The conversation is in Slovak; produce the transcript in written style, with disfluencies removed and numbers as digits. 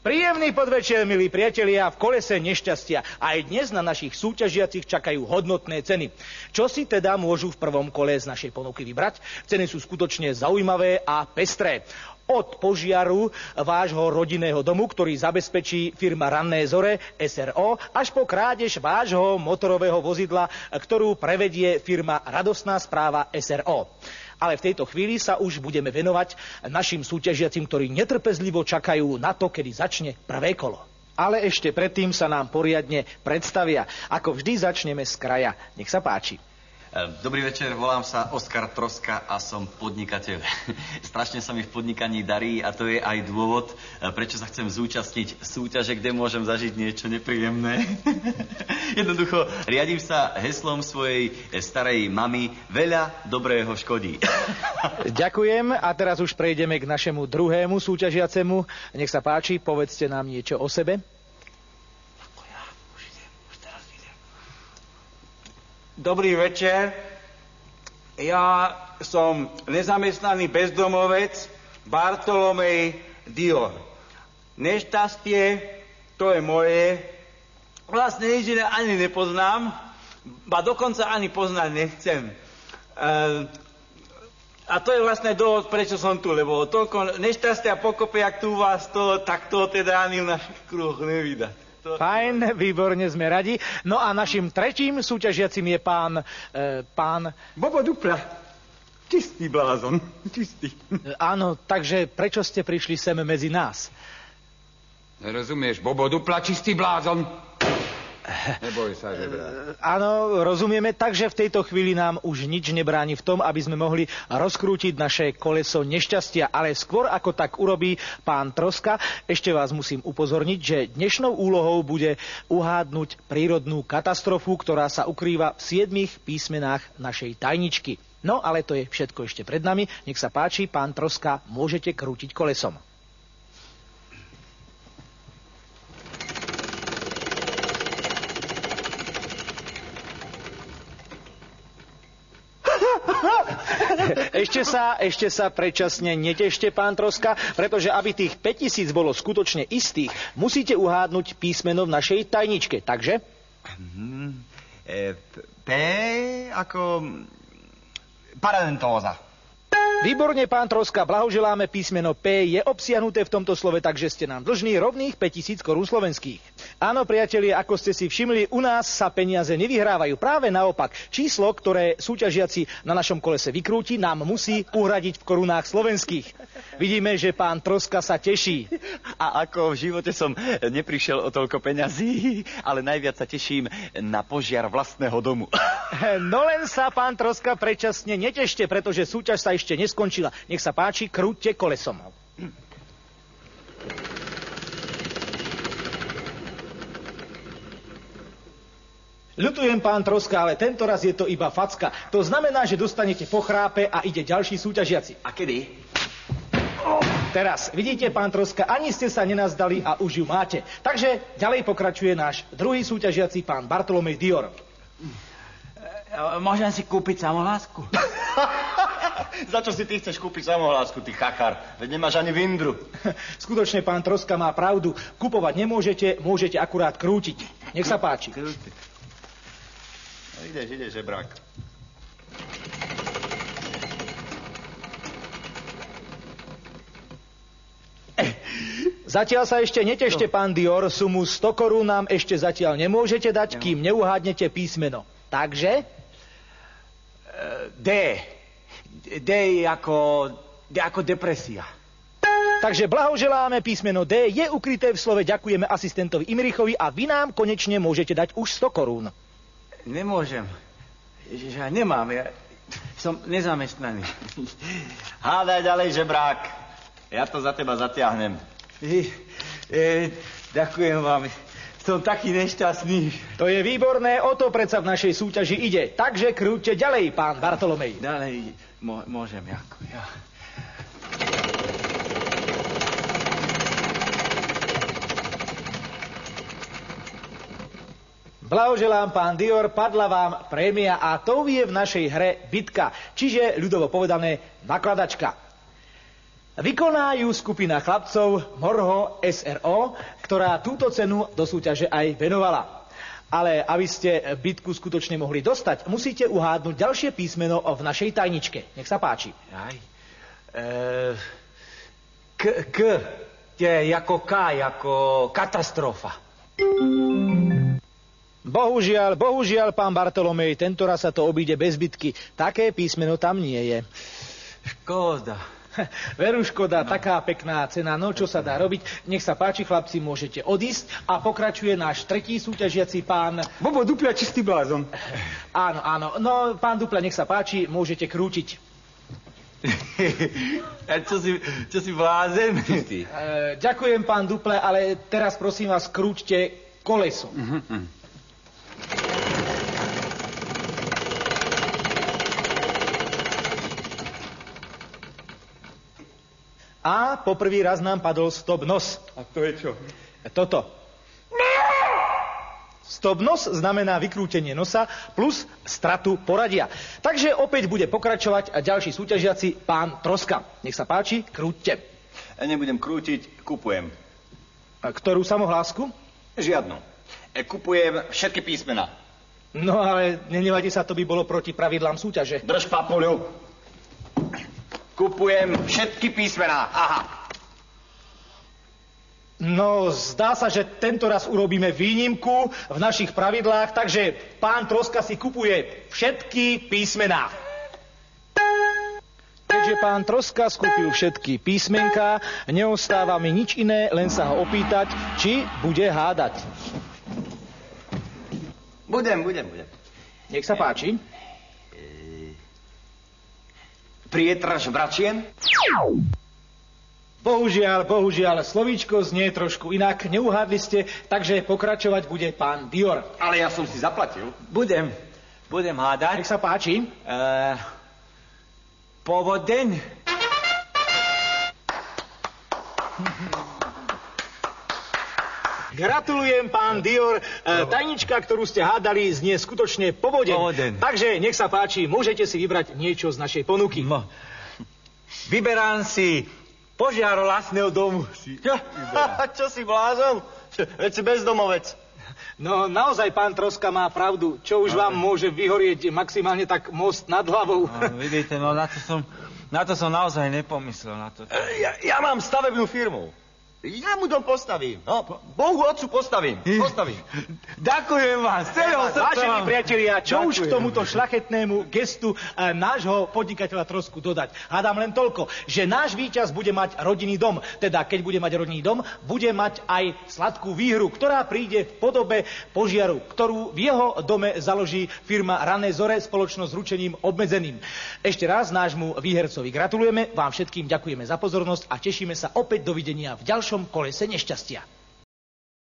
Príjemný podvečer, milí priatelia, v kolese nešťastia. Aj dnes na našich súťažiacich čakajú hodnotné ceny. Čo si teda môžu v prvom kole z našej ponuky vybrať? Ceny sú skutočne zaujímavé a pestré. Od požiaru vášho rodinného domu, ktorý zabezpečí firma Ranné zore SRO, až po krádež vášho motorového vozidla, ktorú prevedie firma Radostná správa SRO. Ale v tejto chvíli sa už budeme venovať našim súťažiacim, ktorí netrpezlivo čakajú na to, kedy začne prvé kolo. Ale ešte predtým sa nám poriadne predstavia. Ako vždy začneme z kraja. Nech sa páči. Dobrý večer, volám sa Oskar Troska a som podnikateľ. Strašne sa mi v podnikaní darí a to je aj dôvod, prečo sa chcem zúčastniť súťaže, kde môžem zažiť niečo nepríjemné. Jednoducho, riadím sa heslom svojej starej mamy: veľa dobrého škodí. Ďakujem a teraz už prejdeme k našemu druhému súťažiacemu. Nech sa páči, povedzte nám niečo o sebe. Dobrý večer, ja som nezamestnaný bezdomovec Bartolomej Dior. Nešťastie, to je moje, vlastne nič iné ani nepoznám, ba dokonca ani poznať nechcem. A to je vlastne dôvod, prečo som tu, lebo toľko nešťastia pokope, jak tu u vás, tak to teda ani v našich kruhoch nevydá. Fajn, výborne, sme radi. No a našim tretím súťažiacim je pán... Bobo Dupla. Čistý blázon. Čistý. Áno, takže prečo ste prišli sem medzi nás? Rozumieš, Bobo Dupla, čistý blázon. Neboj sa, že áno, rozumieme, takže v tejto chvíli nám už nič nebráni v tom, aby sme mohli rozkrútiť naše koleso nešťastia. Ale skôr ako tak urobí pán Troska, ešte vás musím upozorniť, že dnešnou úlohou bude uhádnuť prírodnú katastrofu, ktorá sa ukrýva v 7 písmenách našej tajničky. No, ale to je všetko ešte pred nami. Nech sa páči, pán Troska, môžete krútiť kolesom. Ešte sa predčasne netešte, pán Troska, pretože aby tých 5000 bolo skutočne istých, musíte uhádnuť písmeno v našej tajničke. Takže? P ako paradentóza. Výborne, pán Troska, blahoželáme. Písmeno P je obsiahnuté v tomto slove, takže ste nám dlžní rovných 5000 korún slovenských. Áno, priatelia, ako ste si všimli, u nás sa peniaze nevyhrávajú. Práve naopak, číslo, ktoré súťažiaci na našom kolese vykrúti, nám musí uhradiť v korunách slovenských. Vidíme, že pán Troska sa teší. A ako v živote som neprišiel o toľko peňazí, ale najviac sa teším na požiar vlastného domu. No len sa, pán Troska, predčasne netešte, pretože súťaž sa ešte neskončila. Nech sa páči, krúťte kolesom. Ľutujem, pán Troska, ale tento raz je to iba facka. To znamená, že dostanete po chrápe a ide ďalší súťažiaci. A kedy? Teraz, vidíte, pán Troska, ani ste sa nenazdali a už ju máte. Takže ďalej pokračuje náš druhý súťažiaci, pán Bartolomej Dior. Môžem si kúpiť samohlásku? Za čo si ty chceš kúpiť samohlásku, ty chachar? Veď nemáš ani vindru. Skutočne, pán Troska má pravdu. Kupovať nemôžete, môžete akurát krútiť. Nech sa páči. No, ideš, žebrák. Zatiaľ sa ešte netešte, pán Dior. Sumu 100 korún nám ešte zatiaľ nemôžete dať, kým neuhádnete písmeno. Takže? D je ako depresia. Takže blahoželáme, písmeno D je ukryté v slove. Ďakujeme asistentovi Imrichovi a vy nám konečne môžete dať už 100 korún. Nemôžem. Ježiš, ja nemám. Ja som nezamestnaný. Hádaj ďalej, žebrák. Ja to za teba zatiahnem. Ďakujem vám. Som taký nešťastný. To je výborné, o to predsa v našej súťaži ide. Takže krúťte ďalej, pán Bartolomej. Ďalej, môžem, ako ja. Blahoželám, pán Dior, padla vám prémia a tou je v našej hre bitka, čiže ľudovo povedané nakladačka. Vykoná ju skupina chlapcov Morho SRO, ktorá túto cenu do súťaže aj venovala. Ale aby ste bitku skutočne mohli dostať, musíte uhádnuť ďalšie písmeno v našej tajničke. Nech sa páči. K. Jako K, jako katastrofa. Bohužiaľ, pán Bartolomej, tentoraz sa to obíde bez bitky. Také písmeno tam nie je. Škoda. Veru škoda, taká pekná cena, no čo sa dá robiť. Nech sa páči, chlapci, môžete odísť a pokračuje náš tretí súťažiaci pán... Bobo Dupla, čistý blázon. Áno, no pán Dupla, nech sa páči, môžete krútiť. A čo si blázen? Ďakujem, pán Duple, ale teraz prosím vás, krúťte koleso. A poprvý raz nám padol stop nos. A to je čo? Toto. Stop nos znamená vykrútenie nosa plus stratu poradia. Takže opäť bude pokračovať ďalší súťažiaci pán Troska. Nech sa páči, krúťte. Nebudem krútiť, kupujem. Ktorú samohlásku? Žiadnu. Kupujem všetky písmena. No ale nenevadí sa, to by bolo proti pravidlám súťaže. Drž papuľu. Kupujem všetky písmená. Aha. No, zdá sa, že tento raz urobíme výnimku v našich pravidlách, takže pán Troska si kupuje všetky písmená. Keďže pán Troska skúpil všetky písmenká, neostáva mi nič iné, len sa ho opýtať, či bude hádať. Budem. Nech sa páči. Prietraž bračien? Bohužiaľ, slovíčko znie trošku inak, neuhádli ste, takže pokračovať bude pán Dior. Ale ja som si zaplatil. Budem hádať. Nech sa páči. Povodeň. Gratulujem, pán Dior. Tajnička, ktorú ste hádali, znie skutočne povodeň. Takže nech sa páči, môžete si vybrať niečo z našej ponuky. Vyberám si požiar vlastného domu. Čo si blázon? Veď si bezdomovec. No naozaj, pán Troska má pravdu. Čo už vám môže vyhorieť maximálne tak most nad hlavou? Vidíte, no na to som naozaj nepomyslel. Ja mám stavebnú firmu. Ja mu dom postavím. No, Bohu otcu postavím. Ďakujem vám. Vážení priatelia, čo už k tomuto šľachetnému gestu nášho podnikateľa Trosku dodať? Hádam len toľko, že náš víťaz bude mať rodinný dom. Teda, keď bude mať rodinný dom, bude mať aj sladkú výhru, ktorá príde v podobe požiaru, ktorú v jeho dome založí firma Rané zore, spoločnosť s ručením obmedzeným. Ešte raz nášmu výhercovi gratulujeme, vám všetkým ďakujeme za pozornosť a tešíme sa opäť dovidenia v ďalšom kolese nešťastia.